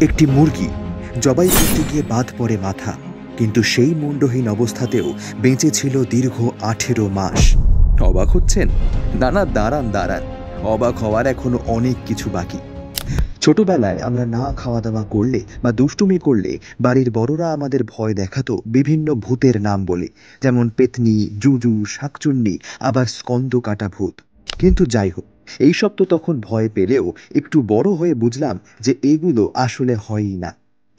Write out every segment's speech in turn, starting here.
একটি মুরগি জবাই করতে গিয়ে বাদ পড়ে মাথা, কিন্তু সেই মুন্ডহীন অবস্থাতেও বেঁচে ছিল দীর্ঘ 18 মাস। অবাক হচ্ছেন? না না, দাঁড়ান দাঁড়ান, অবাক হওয়ার এখনো অনেক কিছু বাকি। ছোটবেলায় আমরা না খাওয়া দাওয়া করলে বা দুষ্টুমি করলে বাড়ির বড়রা আমাদের ভয় দেখাতো বিভিন্ন ভূতের নাম বলে, যেমন পেতনি, জুজু, শাকচুন্নি, আবার স্কন্দ কাটা ভূত। কিন্তু যাই হোক, এইসব তো তখন ভয় পেলেও একটু বড় হয়ে বুঝলাম যে এগুলো আসলে হয়ই না।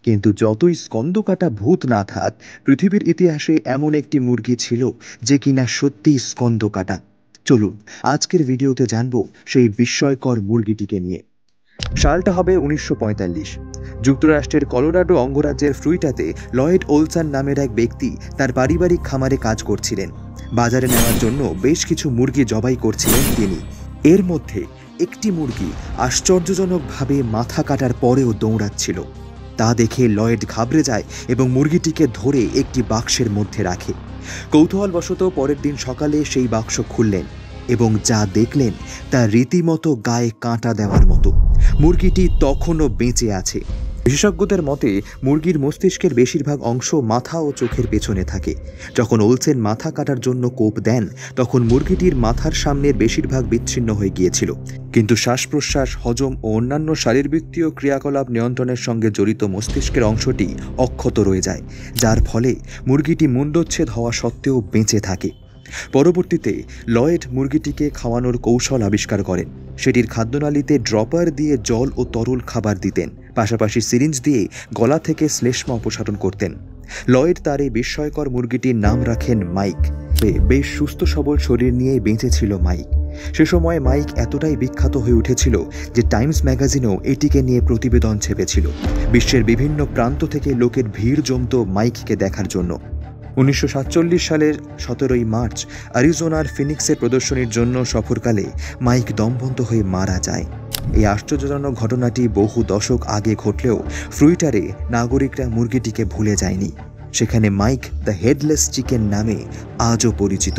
কিন্তু যতই স্কন্দ কাটা ভূত না থাক, পৃথিবীর ইতিহাসে এমন একটি মুরগি ছিল যে কিনা সত্যিই স্কন্দ কাটা। চলুন আজকের ভিডিওতে জানবো সেই বিস্ময়কর মুরগিটিকে নিয়ে। সালটা হবে 1945। যুক্তরাষ্ট্রের কলোরাডো অঙ্গরাজ্যের ফ্লুইটাতে লয়েড ওলসন নামের এক ব্যক্তি তার পারিবারিক খামারে কাজ করছিলেন। বাজারে নেওয়ার জন্য বেশ কিছু মুরগি জবাই করছিলেন তিনি। এর মধ্যে একটি মুরগি আশ্চর্যজনকভাবে মাথা কাটার পরেও দৌড়াচ্ছিল। তা দেখে লয়েড ঘাবড়ে যায় এবং মুরগিটিকে ধরে একটি বাক্সের মধ্যে রাখে। কৌতূহলবশত পরের দিন সকালে সেই বাক্স খুললেন এবং যা দেখলেন তা রীতিমতো গায়ে কাঁটা দেওয়ার মতো। মুরগিটি তখনও বেঁচে আছে। বিশেষজ্ঞদের মতে মুরগির মস্তিষ্কের বেশিরভাগ অংশ মাথা ও চোখের পেছনে থাকে। যখন ওলসেন মাথা কাটার জন্য কোপ দেন, তখন মুরগিটির মাথার সামনের বেশিরভাগ বিচ্ছিন্ন হয়ে গিয়েছিল, কিন্তু শ্বাস প্রশ্বাস, হজম ও অন্যান্য শারীরবৃত্তীয় ক্রিয়াকলাপ নিয়ন্ত্রণের সঙ্গে জড়িত মস্তিষ্কের অংশটি অক্ষত রয়ে যায়, যার ফলে মুরগিটি মুণ্ডচ্ছেদ হওয়া সত্ত্বেও বেঁচে থাকে। পরবর্তীতে লয়েড মুরগিটিকে খাওয়ানোর কৌশল আবিষ্কার করেন। সেটির খাদ্যনালীতে ড্রপার দিয়ে জল ও তরল খাবার দিতেন, পাশাপাশি সিরিঞ্জ দিয়ে গলা থেকে শ্লেষ্মা অপসারণ করতেন। লয়েড তার এই বিস্ময়কর মুরগিটির নাম রাখেন মাইক। বেশ সুস্থ সবল শরীর নিয়েই বেঁচে ছিল মাইক। সে সময় মাইক এতটাই বিখ্যাত হয়ে উঠেছিল যে টাইমস ম্যাগাজিনও এটিকে নিয়ে প্রতিবেদন ছেপেছিল। বিশ্বের বিভিন্ন প্রান্ত থেকে লোকের ভিড় জমত মাইককে দেখার জন্য। 1947 সালের 17 মার্চ অ্যারিজোনার ফিনিক্সে প্রদর্শনীর জন্য সফরকালে মাইক দমবন্ধ হয়ে মারা যায়। এই আশ্চর্যজনক ঘটনাটি বহু দশক আগে ঘটলেও ফ্লুইটারে নাগরিকরা মুরগিটিকে ভুলে যায়নি। সেখানে মাইক দ্য হেডলেস চিকেন নামে আজও পরিচিত।